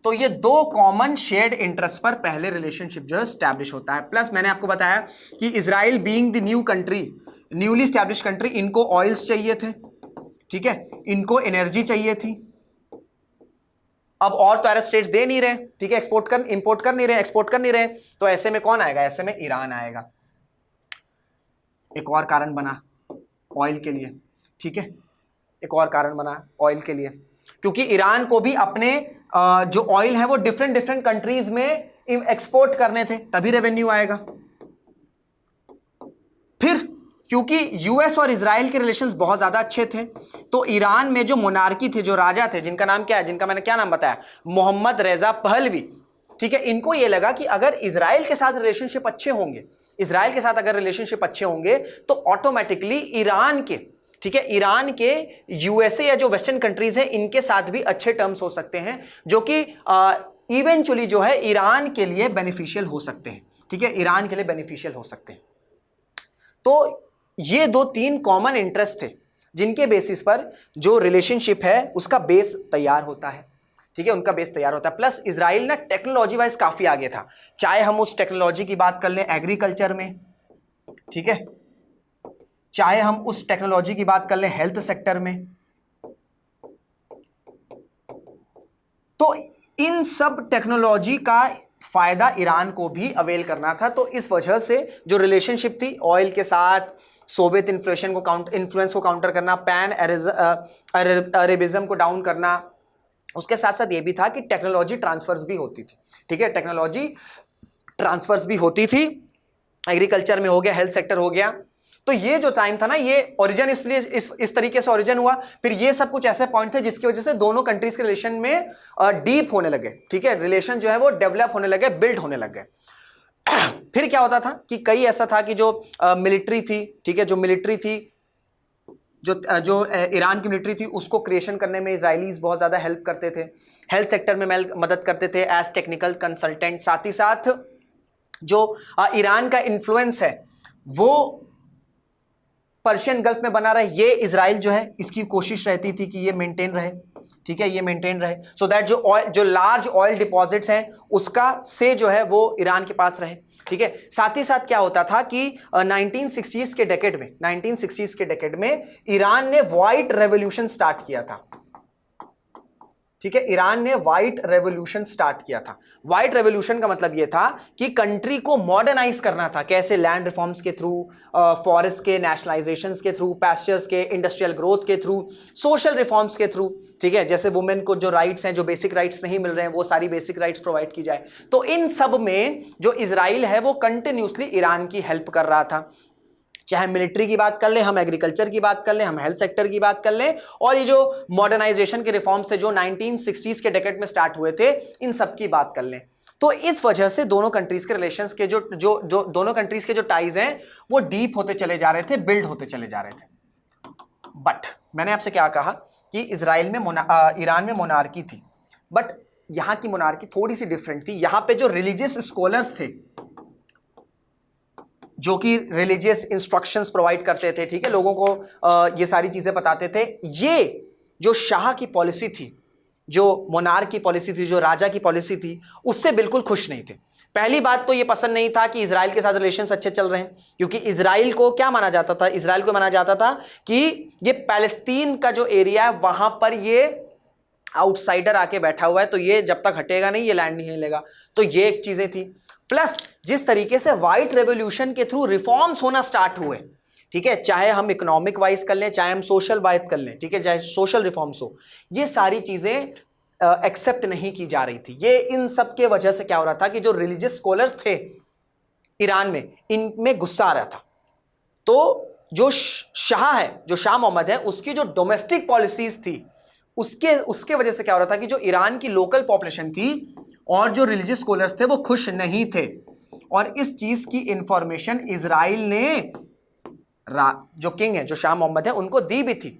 तो ये दो कॉमन शेयर्ड इंटरेस्ट पर पहले रिलेशनशिप जो है स्टैब्लिश होता है। प्लस मैंने आपको बताया कि Israel being the new country, newly establish country, इनको ऑयल्स चाहिए थे, ठीक है, इनको एनर्जी चाहिए थी। अब और तो अरब स्टेट्स दे नहीं रहे, ठीक है, इंपोर्ट कर नहीं रहे, एक्सपोर्ट कर नहीं रहे, तो ऐसे में कौन आएगा, ऐसे में ईरान आएगा। एक और कारण बना ऑयल के लिए, ठीक है, एक और कारण बना ऑयल के लिए, क्योंकि ईरान को भी अपने जो ऑयल है वो डिफरेंट कंट्रीज में एक्सपोर्ट करने थे, तभी रेवेन्यू आएगा। फिर क्योंकि यूएस और इजराइल के रिलेशंस बहुत ज्यादा अच्छे थे, तो ईरान में जो मोनार्की थे, जो राजा थे, जिनका नाम क्या है, जिनका मैंने क्या नाम बताया, मोहम्मद रेजा पहलवी, ठीक है, इनको यह लगा कि अगर इजराइल के साथ रिलेशनशिप अच्छे होंगे, इजराइल के साथ अगर रिलेशनशिप अच्छे होंगे तो ऑटोमेटिकली ईरान के, ठीक है, ईरान के यूएसए या जो वेस्टर्न कंट्रीज हैं इनके साथ भी अच्छे टर्म्स हो सकते हैं, जो कि इवेंचुअली जो है ईरान के लिए बेनिफिशियल हो सकते हैं, ठीक है, ईरान के लिए बेनिफिशियल हो सकते हैं। तो ये दो तीन कॉमन इंटरेस्ट थे जिनके बेसिस पर जो रिलेशनशिप है उसका बेस तैयार होता है, ठीक है, उनका बेस तैयार होता है। प्लस इजराइल ना टेक्नोलॉजी वाइज काफी आगे था, चाहे हम उस टेक्नोलॉजी की बात कर लें एग्रीकल्चर में, ठीक है, चाहे हम उस टेक्नोलॉजी की बात कर लें हेल्थ सेक्टर में, तो इन सब टेक्नोलॉजी का फायदा ईरान को भी अवेल करना था। तो इस वजह से जो रिलेशनशिप थी ऑयल के साथ, सोवियत इन्फ्लुएंस को काउंटर करना, पैन अरेबिज्म को डाउन करना, उसके साथ साथ ये भी था कि टेक्नोलॉजी ट्रांसफर्स भी होती थी, ठीक है, टेक्नोलॉजी ट्रांसफर्स भी होती थी, एग्रीकल्चर में हो गया, हेल्थ सेक्टर हो गया। तो ये जो टाइम था ना, ये ओरिजिन इसलिए इस तरीके से ओरिजिन हुआ। फिर ये सब कुछ ऐसे पॉइंट थे जिसकी वजह से दोनों कंट्रीज के रिलेशन में डीप होने लगे, ठीक है, रिलेशन जो है वो डेवलप होने लगे, बिल्ड होने लगे। फिर क्या होता था कि कई ऐसा था कि जो मिलिट्री थी, ठीक है, जो मिलिट्री थी, जो ईरान की मिलिट्री थी, उसको क्रिएशन करने में इजराइलीज बहुत ज्यादा हेल्प करते थे, हेल्थ सेक्टर में मदद करते थे एज टेक्निकल कंसल्टेंट। साथ ही साथ जो ईरान का इन्फ्लुएंस है वो पर्शियन गल्फ में बना रहे, ये इजराइल जो है इसकी कोशिश रहती थी कि ये मेंटेन रहे, ठीक है, ये मेंटेन रहे, सो दैट जो लार्ज ऑयल डिपॉजिट्स हैं उसका से जो है वो ईरान के पास रहे, ठीक है। साथ ही साथ क्या होता था कि 1960s के डेकेड में ईरान ने व्हाइट रेवोल्यूशन स्टार्ट किया था, ठीक है, ईरान ने व्हाइट रेवोल्यूशन स्टार्ट किया था। व्हाइट रेवोल्यूशन का मतलब यह था कि कंट्री को मॉडर्नाइज करना था। कैसे? लैंड रिफॉर्म्स के थ्रू, फॉरेस्ट के नेशनलाइजेशंस के थ्रू, पैस्चर्स के, इंडस्ट्रियल ग्रोथ के थ्रू, सोशल रिफॉर्म्स के थ्रू, ठीक है, जैसे वुमेन को जो राइट्स हैं, जो बेसिक राइट्स नहीं मिल रहे हैं, वो सारी बेसिक राइट्स प्रोवाइड की जाए। तो इन सब में जो इजराइल है वो कंटिन्यूसली ईरान की हेल्प कर रहा था। चाहे मिलिट्री की बात कर ले, हम एग्रीकल्चर की बात कर ले, हम हेल्थ सेक्टर की बात कर ले, और ये जो मॉडर्नाइजेशन के रिफॉर्म्स थे जो 1960s के डेकेड में स्टार्ट हुए थे, इन सब की बात कर लें। तो इस वजह से दोनों कंट्रीज के रिलेशंस के जो जो जो दोनों कंट्रीज के जो टाइज हैं वो डीप होते चले जा रहे थे, बिल्ड होते चले जा रहे थे। बट मैंने आपसे क्या कहा कि इजराइल में ईरान में मोनार्की थी, बट यहां की मोनार्की थोड़ी सी डिफरेंट थी। यहां पे जो रिलीजियस स्कॉलर्स थे, जो कि रिलीजियस इंस्ट्रक्शंस प्रोवाइड करते थे, ठीक है, लोगों को ये सारी चीजें बताते थे, ये जो शाह की पॉलिसी थी, जो मोनार्क की पॉलिसी थी, जो राजा की पॉलिसी थी, उससे बिल्कुल खुश नहीं थे। पहली बात तो ये पसंद नहीं था कि इजराइल के साथ रिलेशंस अच्छे चल रहे हैं, क्योंकि इजराइल को क्या माना जाता था? इजराइल को माना जाता था कि ये पैलेस्तीन का जो एरिया है वहां पर ये आउटसाइडर आके बैठा हुआ है, तो ये जब तक हटेगा नहीं, ये लैंड नहीं हिलेगा। तो ये एक चीजें थी। प्लस जिस तरीके से व्हाइट रेवोल्यूशन के थ्रू रिफॉर्म्स होना स्टार्ट हुए, ठीक है, चाहे हम इकोनॉमिक वाइज कर लें, चाहे हम सोशल वाइज कर लें, ठीक है, चाहे सोशल रिफॉर्म्स हो, ये सारी चीजें एक्सेप्ट नहीं की जा रही थी। ये इन सब के वजह से क्या हो रहा था कि जो रिलीजियस स्कॉलर्स थे ईरान में, इनमें गुस्सा आ रहा था। तो जो शाह है, जो शाह मोहम्मद है, उसकी जो डोमेस्टिक पॉलिसीज थी, उसके वजह से क्या हो रहा था कि जो ईरान की लोकल पॉपुलेशन थी और जो रिलीजियस स्कॉलर्स थे वो खुश नहीं थे। और इस चीज की इंफॉर्मेशन इजराइल ने जो किंग है, जो शाह मोहम्मद है, उनको दी भी थी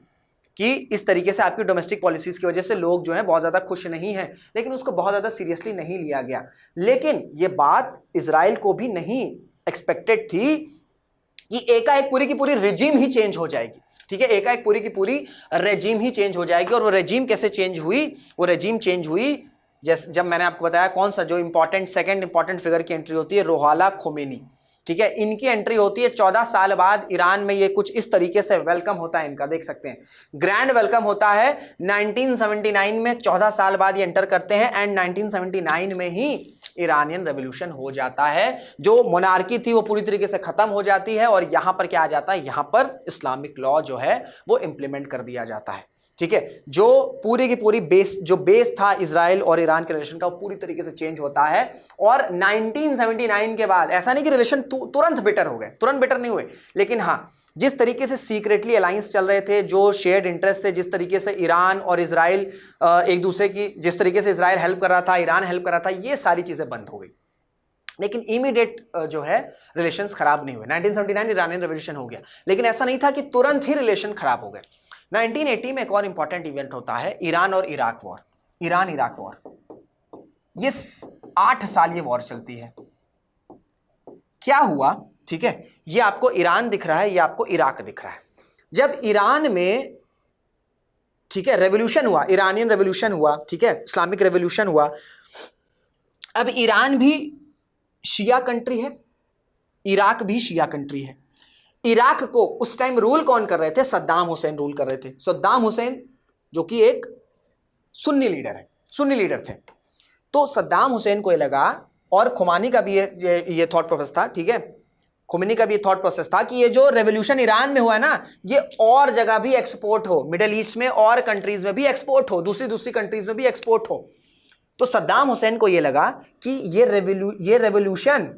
कि इस तरीके से आपकी डोमेस्टिक पॉलिसीज की वजह से लोग जो हैं बहुत ज्यादा खुश नहीं हैं। लेकिन उसको बहुत ज्यादा सीरियसली नहीं लिया गया। लेकिन ये बात इजराइल को भी नहीं एक्सपेक्टेड थी कि एकाएक पूरी की पूरी रेजिम ही चेंज हो जाएगी, ठीक है, एकाएक पूरी की पूरी रेजिम ही चेंज हो जाएगी। और वो रेजिम कैसे चेंज हुई? वो रेजिम चेंज हुई जैसे जब मैंने आपको बताया कौन सा जो सेकंड इंपॉर्टेंट फिगर की एंट्री होती है, रूहोल्लाह खोमेनी, ठीक है, इनकी एंट्री होती है 14 साल बाद ईरान में। ये कुछ इस तरीके से वेलकम होता है इनका, देख सकते हैं, ग्रैंड वेलकम होता है 1979 में। 14 साल बाद ये एंटर करते हैं एंड 1979 में ही ईरानियन रेवोल्यूशन हो जाता है। जो मोनार्की थी वो पूरी तरीके से खत्म हो जाती है और यहां पर क्या आ जाता है? यहां पर इस्लामिक लॉ जो है वो इंप्लीमेंट कर दिया जाता है, ठीक है। जो पूरी की पूरी बेस था इजराइल और ईरान के रिलेशन का, वो पूरी तरीके से चेंज होता है। और 1979 के बाद ऐसा नहीं कि रिलेशन तुरंत बेटर हो गए, तुरंत बेटर नहीं हुए, लेकिन हाँ, जिस तरीके से सीक्रेटली अलायंस चल रहे थे, जो शेयर्ड इंटरेस्ट थे, जिस तरीके से ईरान और इजराइल एक दूसरे की, जिस तरीके से इजराइल हेल्प कर रहा था, ईरान हेल्प कर रहा था, ये सारी चीजें बंद हो गई। लेकिन इमीडिएट जो है रिलेशंस खराब नहीं हुए। 1979 ईरानियन रेवोल्यूशन हो गया, लेकिन ऐसा नहीं था कि तुरंत ही रिलेशन खराब हो गए। 1980 में एक और इंपॉर्टेंट इवेंट होता है, ईरान और Iraq war, Iran Iraq war. ये 8 साल ये वॉर चलती है। क्या हुआ? ठीक है, ये आपको ईरान दिख रहा है, ये आपको इराक दिख रहा है। जब ईरान में, ठीक है, रेवोल्यूशन हुआ, ईरानियन रेवोल्यूशन हुआ, ठीक है, इस्लामिक रेवोल्यूशन हुआ। अब ईरान भी शिया कंट्री है, इराक भी शिया कंट्री है। इराक को उस टाइम रूल कौन कर रहे थे? सद्दाम हुसैन रूल कर रहे थे। सद्दाम हुसैन जो कि एक सुन्नी लीडर है, सुन्नी लीडर थे। तो सद्दाम हुसैन को ये लगा, और खुमानी का भी ये थॉट प्रोसेस था, ठीक है, खुमैनी का भी थॉट प्रोसेस था कि ये जो रेवोल्यूशन ईरान में हुआ है ना, ये और जगह भी एक्सपोर्ट हो, मिडिल ईस्ट में और कंट्रीज में भी एक्सपोर्ट हो, दूसरी कंट्रीज में भी एक्सपोर्ट हो। तो सद्दाम हुसैन को ये लगा कि ये रेवोल्यूशन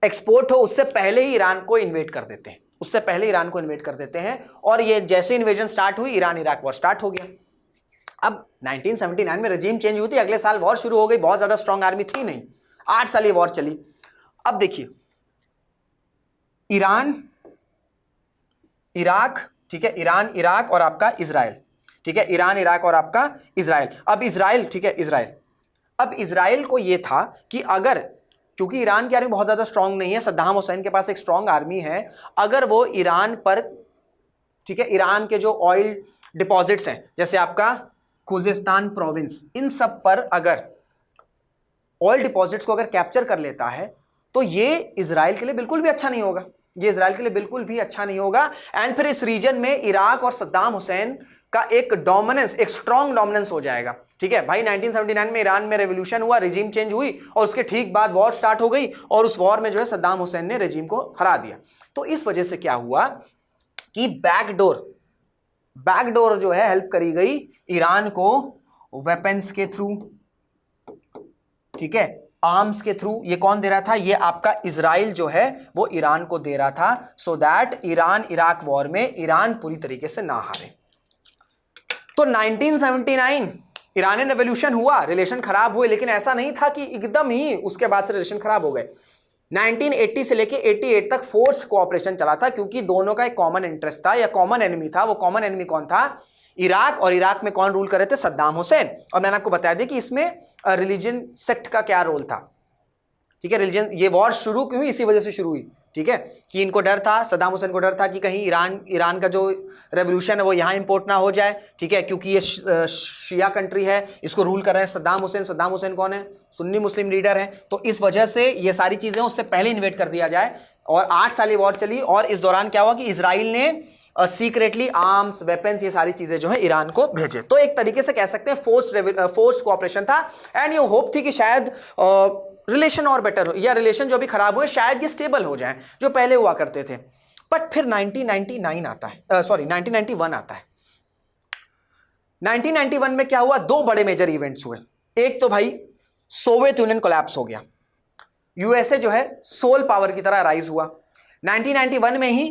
एक्सपोर्ट हो, उससे पहले ही ईरान को इन्वेड कर देते हैं, उससे पहले ईरान को इन्वेड कर देते हैं। और ये जैसे इन्वेजन स्टार्ट हुई, ईरान इराक वॉर स्टार्ट हो गया। अब 1979 में रेजिम चेंज हुई थी, अगले साल वॉर शुरू हो गई। बहुत ज्यादा स्ट्रांग आर्मी थी नहीं, 8 साल ये वॉर चली। अब देखिए, ईरान इराक, ठीक है, ईरान इराक और आपका इजराइल, ठीक है, ईरान इराक और आपका इजराइल। अब इजराइल, ठीक है, इजराइल, अब इजराइल को यह था कि अगर, क्योंकि ईरान की आर्मी बहुत ज्यादा स्ट्रांग नहीं है, सद्दाम हुसैन के पास एक स्ट्रांग आर्मी है, अगर वो ईरान पर, ठीक है, ईरान के जो ऑयल डिपॉजिट्स हैं, जैसे आपका खुजेस्तान प्रोविंस, इन सब पर अगर ऑयल डिपॉजिट्स को अगर कैप्चर कर लेता है, तो ये इजराइल के लिए बिल्कुल भी अच्छा नहीं होगा, ये इजराइल के लिए बिल्कुल भी अच्छा नहीं होगा। एंड फिर इस रीजन में इराक और सद्दाम हुसैन का एक डोमिनेंस, एक स्ट्रॉन्ग डोमिनेंस हो जाएगा। ठीक है भाई, 1979 में ईरान में रेवोल्यूशन हुआ, रेजिम चेंज हुई और उसके ठीक बाद वॉर स्टार्ट हो गई और उस वॉर में जो है सद्दाम हुसैन ने रेजिम को हरा दिया। तो इस वजह से क्या हुआ कि बैकडोर जो है हेल्प करी गई ईरान को वेपन्स के थ्रू, ठीक है, आर्म्स के थ्रू। ये कौन दे रहा था? ये आपका इजराइल जो है वो ईरान को दे रहा था, so that Iran Iraq war में ईरान पूरी तरीके से ना हारे। तो 1979 ईरानियन रेवोल्यूशन हुआ, रिलेशन खराब हुए, लेकिन ऐसा नहीं था कि एकदम ही उसके बाद से रिलेशन खराब हो गए। 1980 से लेके 88 तक फोर्स कोऑपरेशन चला था, क्योंकि दोनों का एक कॉमन इंटरेस्ट था या कॉमन एनिमी था। वो कॉमन एनिमी कौन था? इराक। और इराक में कौन रूल कर रहे थे? सद्दाम हुसैन। और मैंने आपको बताया दिया कि इसमें रिलीजन सेक्ट का क्या रोल था। ठीक है, रिलीजन, ये वॉर शुरू क्यों हुई? इसी वजह से शुरू हुई। ठीक है, कि इनको डर था, सद्दाम हुसैन को डर था कि कहीं ईरान का जो रेवोल्यूशन है वो यहाँ इंपोर्ट ना हो जाए। ठीक है, क्योंकि ये शिया कंट्री है, इसको रूल कर रहे हैं सद्दाम हुसैन। सद्दाम हुसैन कौन है? सुन्नी मुस्लिम लीडर है। तो इस वजह से ये सारी चीजें उससे पहले इन्वेट कर दिया जाए। और 8 साल ये वॉर चली और इस दौरान क्या हुआ कि इजराइल ने सीक्रेटली आर्म्स, वेपन्स, ये सारी चीजें जो है ईरान को भेजे। तो एक तरीके से कह सकते हैं फोर्स कोऑपरेशन था। एंड ये होप थी कि शायद रिलेशन और बेटर हो, या रिलेशन जो भी खराब हुए शायद ये स्टेबल हो जाएं जो पहले हुआ करते थे। बट फिर 1999 आता है, 1991 आता है। 1991 में क्या हुआ? 2 बड़े मेजर इवेंट्स हुए। एक तो भाई सोवियत यूनियन कोलैप्स हो गया, यूएसए जो है सोल पावर की तरह राइज हुआ। 1991 में ही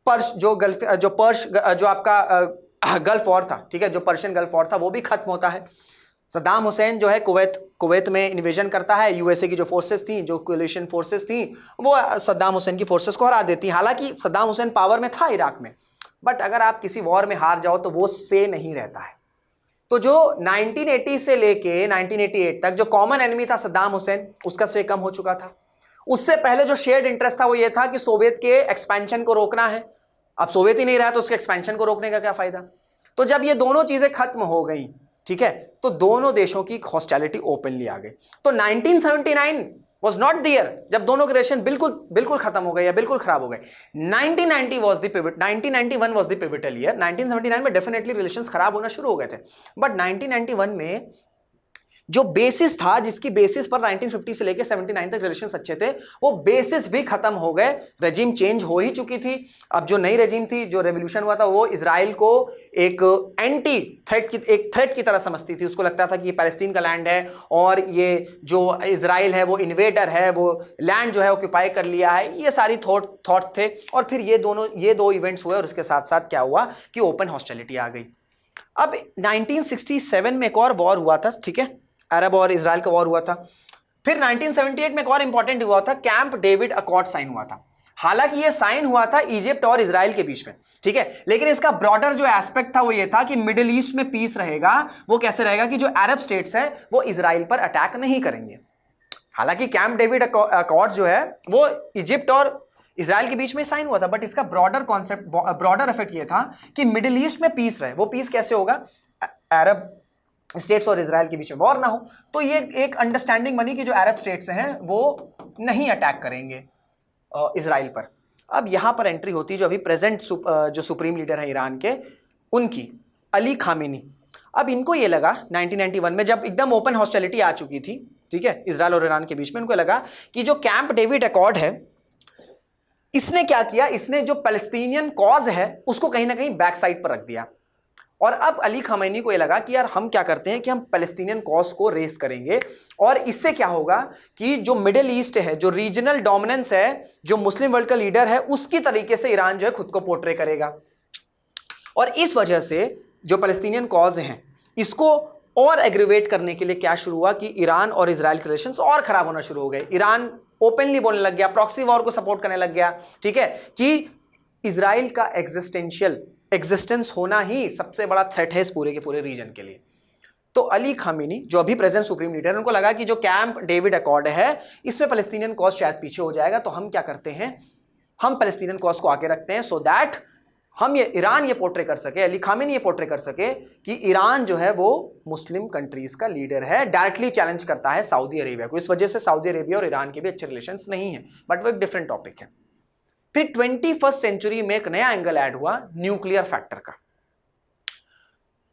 पर्स जो आपका गल्फ वॉर था, ठीक है, जो पर्शियन गल्फ वॉर था वो भी खत्म होता है। सद्दाम हुसैन जो है कुवैत में इन्वेजन करता है। यूएसए की जो फोर्सेस थी, जो कोलिशन फोर्सेस थी, वो सद्दाम हुसैन की फोर्सेस को हरा देती। हालांकि सद्दाम हुसैन पावर में था इराक में, बट अगर आप किसी वॉर में हार जाओ तो वो से नहीं रहता है। तो जो 1980 से लेके 1988 तक जो कॉमन एनिमी था सद्दाम हुसैन, उसका से कम हो चुका था। उससे पहले जो शेयर्ड इंटरेस्ट था वो ये था कि सोवियत के एक्सपेंशन को रोकना है। अब सोवियत ही नहीं रहा तो उसके एक्सपेंशन को रोकने का क्या फायदा? तो जब ये दोनों चीजें खत्म हो गई, ठीक है, तो दोनों देशों की हॉस्टिलिटी ओपनली आ गई। तो 1979 was not there जब दोनों के रिलेशन बिल्कुल खत्म हो गए या बिल्कुल खराब हो गए। 1991 was the pivotal year। 1979 में डेफिनेटली रिलेशंस खराब होना शुरू हो गए थे, बट 1991 में जो बेसिस था, जिसकी बेसिस पर 1950 से लेकर 79 तक रिलेशंस अच्छे थे, वो बेसिस भी खत्म हो गए। रेजिम चेंज हो ही चुकी थी। अब जो नई रेजिम थी, जो रेवोल्यूशन हुआ था, वो इजराइल को एक एंटी थ्रेट की तरह समझती थी। उसको लगता था कि ये पैलेस्टीन का लैंड है और ये जो इजराइल है वो इन्वेडर है, वो लैंड जो है ऑक्यूपाई कर लिया है। ये सारी थॉट थे। और फिर ये दो इवेंट्स हुए और उसके साथ साथ क्या हुआ कि ओपन हॉस्टिलिटी आ गई। अब 1967 में एक और वॉर हुआ था, ठीक है, अरब और इजराइल का वॉर हुआ था। फिर 1978 में एक और इंपॉर्टेंट हुआ था, कैंप डेविड अकॉर्ड साइन हुआ था। हालांकि ये साइन हुआ था इजिप्ट और इजराइल के बीच में, ठीक है, लेकिन इसका ब्रॉडर जो एस्पेक्ट था वो ये था कि मिडिल ईस्ट में पीस रहेगा। वो कैसे रहेगा कि जो अरब स्टेट्स हैं वो इजराइल पर अटैक नहीं करेंगे। हालांकि कैंप डेविड अकॉर्ड जो है वो इजिप्ट और इजराइल के बीच में साइन हुआ था, बट इसका ब्रॉडर कॉन्सेप्ट, ब्रॉडर इफेक्ट ये था कि मिडिल ईस्ट में पीस रहे। वो पीस कैसे होगा? अरब स्टेट्स और इजराइल के बीच में वॉर ना हो। तो ये एक अंडरस्टैंडिंग बनी कि जो अरब स्टेट्स हैं वो नहीं अटैक करेंगे इजराइल पर। अब यहां पर एंट्री होती है जो अभी प्रेजेंट जो सुप्रीम लीडर है ईरान के, उनकी, अली खामेनी। अब इनको ये लगा 1991 में जब एकदम ओपन हॉस्टिलिटी आ चुकी थी, ठीक है, इजराइल और ईरान के बीच में, उनको लगा कि जो कैंप डेविड अकॉर्ड है, इसने क्या किया, इसने जो पैलेस्टीनियन कॉज है उसको कहीं ना कहीं बैक साइड पर रख दिया। और अब अली खामेनी को ये लगा कि यार हम क्या करते हैं कि हम पैलेस्टीनियन कॉज को रेस करेंगे, और इससे क्या होगा कि जो मिडिल ईस्ट है, जो रीजनल डोमिनेंस है, जो मुस्लिम वर्ल्ड का लीडर है, उसकी तरीके से ईरान जो है खुद को पोर्ट्रे करेगा। और इस वजह से जो पैलेस्टीनियन कॉज हैं, इसको और एग्रीवेट करने के लिए क्या शुरू हुआ कि ईरान और इजराइल के रिलेशंस और खराब होना शुरू हो गए। ईरान ओपनली बोलने लग गया, प्रॉक्सी वॉर को सपोर्ट करने लग गया, ठीक है, कि इजराइल का एग्जिस्टेंस होना ही सबसे बड़ा थ्रेट है इस पूरे के पूरे रीजन के लिए। तो अली खामेनी जो अभी प्रेजेंट सुप्रीम लीडर है, उनको लगा कि जो कैंप डेविड अकॉर्ड है इसमें पैलेस्टीनियन कॉज शायद पीछे हो जाएगा, तो हम क्या करते हैं, हम पैलेस्टीनियन कॉज को आगे रखते हैं, सो दैट हम ईरान ये पोर्ट्रे कर सके, अली खामेनी ये पोर्ट्रे कर सके कि ईरान जो है वो मुस्लिम कंट्रीज का लीडर है, डायरेक्टली चैलेंज करता है सऊदी अरेबिया को। इस वजह से सऊदी अरेबिया और ईरान के भी अच्छे रिलेशंस नहीं है, बट वो एक डिफरेंट टॉपिक है। फिर 21st सेंचुरी में एक नया एंगल ऐड हुआ न्यूक्लियर फैक्टर का।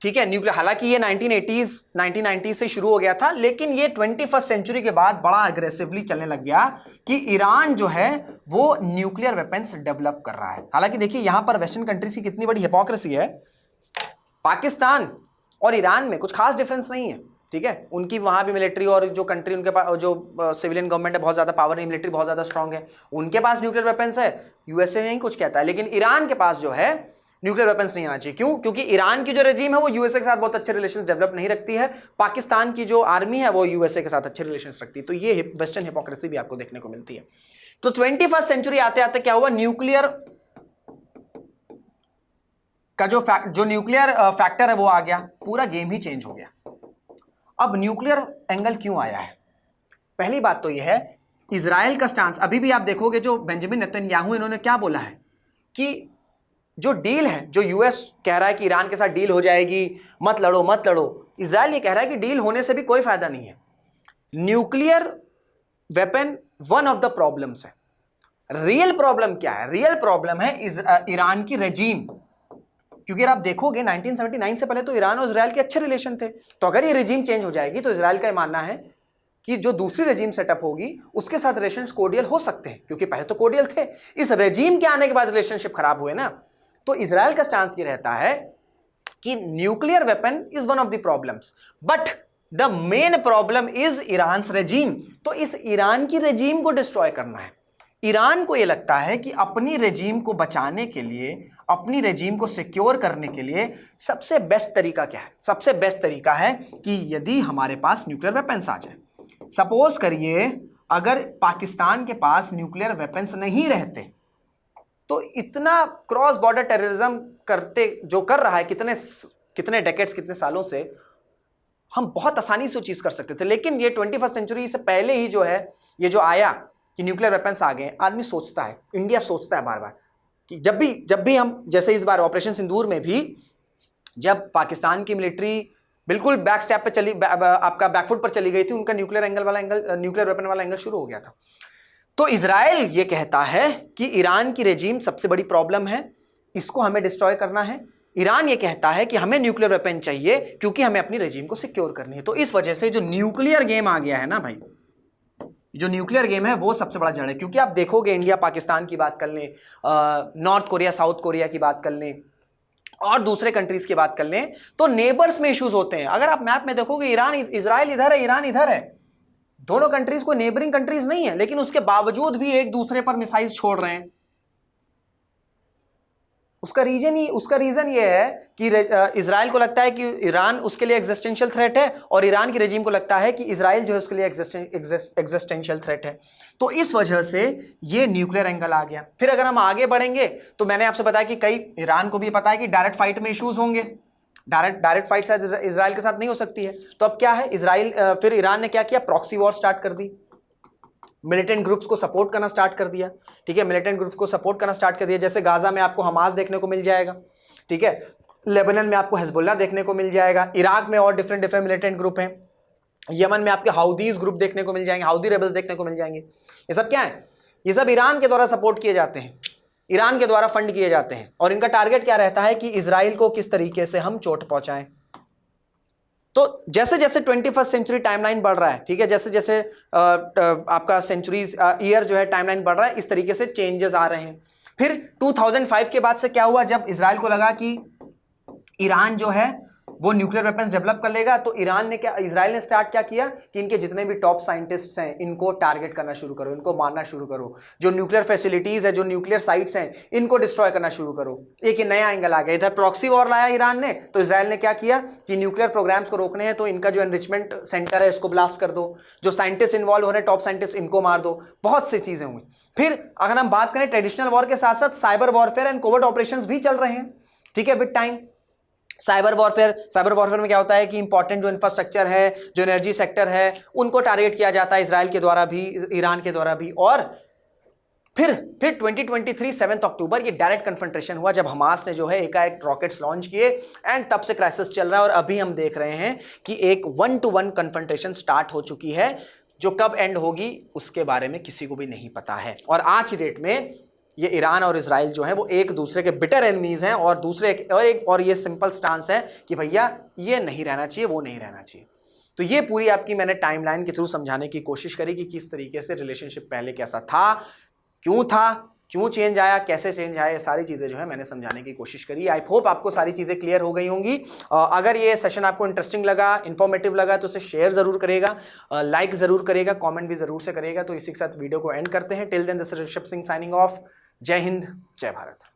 ठीक है, न्यूक्लियर, हालांकि ये 1990 से शुरू हो गया था, लेकिन ये 21st सेंचुरी के बाद बड़ा अग्रेसिवली चलने लग गया कि ईरान जो है वो न्यूक्लियर वेपन्स डेवलप कर रहा है। हालांकि देखिए यहां पर वेस्टर्न कंट्रीज की कितनी बड़ी हिपोक्रेसी है, पाकिस्तान और ईरान में कुछ खास डिफरेंस नहीं है, ठीक है, उनकी वहां भी मिलिट्री और जो कंट्री उनके पास जो सिविलियन गवर्नमेंट है बहुत ज्यादा पावर नहीं, मिलिट्री बहुत ज्यादा स्ट्रांग है, उनके पास न्यूक्लियर वेपन्स है, यूएसए नहीं कुछ कहता है, लेकिन ईरान के पास जो है न्यूक्लियर वेपन्स नहीं आना चाहिए। क्यों? क्योंकि ईरान की जो रेजिम है वो यूएसए के साथ बहुत अच्छे रिलेशंस डेवलप नहीं रखती है, पाकिस्तान की जो आर्मी है वो यूएसए के साथ अच्छे रिलेशंस रखती है। तो ये वेस्टर्न हिपोक्रेसी भी आपको देखने को मिलती है। तो 21st सेंचुरी आते आते क्या हुआ, न्यूक्लियर का जो न्यूक्लियर फैक्टर है वो आ गया, पूरा गेम ही चेंज हो गया। अब न्यूक्लियर एंगल क्यों आया है? पहली बात तो यह है इजराइल का स्टांस, अभी भी आप देखोगे जो बेंजामिन नेतन्याहू इन्होंने क्या बोला है कि जो डील है, जो यूएस कह रहा है कि ईरान के साथ डील हो जाएगी, मत लड़ो मत लड़ो, इजराइल ये कह रहा है कि डील होने से भी कोई फायदा नहीं है। Nuclear weapon one of the problems है। रियल प्रॉब्लम क्या है? रियल प्रॉब्लम है ईरान की रेजीम, क्योंकि आप देखोगे 1979 से पहले तो ईरान और इजराइल के अच्छे रिलेशन थे। तो अगर ये रेजीम चेंज हो जाएगी तो इजराइल का मानना है कि जो दूसरी रेजीम सेटअप होगी उसके साथ रिलेशंस कोर्डियल हो सकते हैं, क्योंकि पहले तो कोर्डियल थे, इस रेजीम के आने के बाद रिलेशनशिप खराब हुए ना। तो इजराइल का स्टांस ये रहता है कि nuclear weapon is one of the problems, but the main problem is Iran's regime. तो इस ईरान की रेजीम को डिस्ट्रॉय करना है। ईरान को यह लगता है कि अपनी रेजीम को बचाने के लिए, अपनी रेजीम को सिक्योर करने के लिए सबसे बेस्ट तरीका क्या है? सबसे बेस्ट तरीका है कि यदि हमारे पास न्यूक्लियर वेपन्स आ जाए। सपोज करिए अगर पाकिस्तान के पास न्यूक्लियर वेपन्स नहीं रहते तो इतना क्रॉस बॉर्डर टेररिज्म करते जो कर रहा है कितने डेकेड्स, कितने सालों से, हम बहुत आसानी से वो चीज कर सकते थे। लेकिन ये 21st सेंचुरी से पहले ही जो है ये जो आया कि न्यूक्लियर वेपन्स आ गए, आदमी सोचता है, इंडिया सोचता है बार बार कि जब भी हम, जैसे इस बार ऑपरेशन सिंदूर में भी जब पाकिस्तान की मिलिट्री बिल्कुल बैक स्टेप पे चली, आपका बैकफुट पर चली गई थी, उनका न्यूक्लियर वेपन वाला एंगल शुरू हो गया था। तो इजराइल ये कहता है कि ईरान की रेजीम सबसे बड़ी प्रॉब्लम है, इसको हमें डिस्ट्रॉय करना है। ईरान ये कहता है कि हमें न्यूक्लियर वेपन चाहिए क्योंकि हमें अपनी रेजीम को सिक्योर करनी है। तो इस वजह से जो न्यूक्लियर गेम आ गया है ना भाई, जो न्यूक्लियर गेम है वो सबसे बड़ा जड़ है। क्योंकि आप देखोगे इंडिया पाकिस्तान की बात कर लें, नॉर्थ कोरिया साउथ कोरिया की बात कर लें और दूसरे कंट्रीज की बात कर लें, तो नेबर्स में इश्यूज होते हैं। अगर आप मैप में देखोगे इजराइल इधर है, ईरान इधर है, दोनों कंट्रीज को नेबरिंग कंट्रीज नहीं है, लेकिन उसके बावजूद भी एक दूसरे पर मिसाइल छोड़ रहे हैं। उसका रीजन ये है कि इजराइल को लगता है कि ईरान उसके लिए एग्जिस्टेंशियल थ्रेट है और ईरान की रेजिम को लगता है कि इजराइल जो है उसके लिए एग्जिस्टेंशियल थ्रेट है। तो इस वजह से ये न्यूक्लियर एंगल आ गया। फिर अगर हम आगे बढ़ेंगे तो मैंने आपसे बताया कि कई ईरान को भी पता है कि डायरेक्ट फाइट में इश्यूज होंगे, डायरेक्ट फाइट शायद इजराइल के साथ नहीं हो सकती है। तो अब क्या है, फिर ईरान ने क्या किया, प्रॉक्सी वॉर स्टार्ट कर दी, मिलिटेंट ग्रुप्स को सपोर्ट करना स्टार्ट कर दिया। ठीक है, मिलिटेंट ग्रुप्स को सपोर्ट करना स्टार्ट कर दिया। जैसे गाजा में आपको हमास देखने को मिल जाएगा, ठीक है, लेबनान में आपको हिजबुल्लाह देखने को मिल जाएगा, इराक में और डिफरेंट मिलिटेंट ग्रुप हैं, यमन में आपके हाउदीज ग्रुप देखने को मिल जाएंगे, हाउदी रेबल्स देखने को मिल जाएंगे। ये सब क्या है? ये सब ईरान के द्वारा सपोर्ट किए जाते हैं, ईरान के द्वारा फंड किए जाते हैं, और इनका टारगेट क्या रहता है कि इजराइल को किस तरीके से हम चोट पहुंचाएं। तो जैसे जैसे 21st सेंचुरी टाइमलाइन बढ़ रहा है, ठीक है, जैसे जैसे आपका सेंचुरीज ईयर जो है टाइमलाइन बढ़ रहा है, इस तरीके से चेंजेस आ रहे हैं। फिर 2005 के बाद से क्या हुआ, जब इजराइल को लगा कि ईरान जो है वो न्यूक्लियर वेपन्स डेवलप कर लेगा, तो इजराइल ने स्टार्ट क्या किया कि इनके जितने भी टॉप साइंटिस्ट्स हैं इनको टारगेट करना शुरू करो, इनको मारना शुरू करो, जो न्यूक्लियर फैसिलिटीज है, जो न्यूक्लियर साइट्स हैं, इनको डिस्ट्रॉय करना शुरू करो। एक नया एंगल आ गया, इधर प्रॉक्सी वॉर लाया ईरान ने, तो इजराइल ने क्या किया कि न्यूक्लियर प्रोग्राम्स को रोकने हैं तो इनका जो एनरिचमेंट सेंटर है इसको ब्लास्ट कर दो, जो साइंटिस्ट इन्वॉल्व हो रहे हैं टॉप साइंटिस्ट इनको मार दो, बहुत सी चीजें हुई। फिर अगर हम बात करें ट्रेडिशनल वॉर के साथ साथ cyber warfare and covert operations भी चल रहे हैं, ठीक है, विद टाइम। साइबर वॉरफेयर में क्या होता है कि इंपॉर्टेंट जो इंफ्रास्ट्रक्चर है, जो एनर्जी सेक्टर है, उनको टारगेट किया जाता है इजराइल के द्वारा भी, ईरान के द्वारा भी। और फिर 2023 7 अक्टूबर ये डायरेक्ट कन्फ्रंटेशन हुआ जब हमास ने जो है एकाएक रॉकेट्स लॉन्च किए, एंड तब से क्राइसिस चल रहा है। और अभी हम देख रहे हैं कि एक 1-to-1 कन्फ्रंटेशन स्टार्ट हो चुकी है, जो कब एंड होगी उसके बारे में किसी को भी नहीं पता है। और आज की डेट में ये ईरान और इजराइल जो है वो एक दूसरे के बिटर एनिमीज हैं और ये सिंपल स्टांस है कि भैया ये नहीं रहना चाहिए, वो नहीं रहना चाहिए। तो ये पूरी आपकी मैंने टाइमलाइन के थ्रू समझाने की कोशिश करी कि किस तरीके से रिलेशनशिप पहले कैसा था, क्यों चेंज आया, कैसे चेंज आया, ये सारी चीज़ें जो है मैंने समझाने की कोशिश करी। आई होप आपको सारी चीज़ें क्लियर हो गई होंगी। अगर ये सेशन आपको इंटरेस्टिंग लगा, इन्फॉर्मेटिव लगा तो उसे शेयर ज़रूर करेगा, लाइक ज़रूर करेगा, कमेंट भी ज़रूर से करेगा। तो इसी के साथ वीडियो को एंड करते हैं। Till then this is Rishabh Singh signing off. जय हिंद, जय भारत।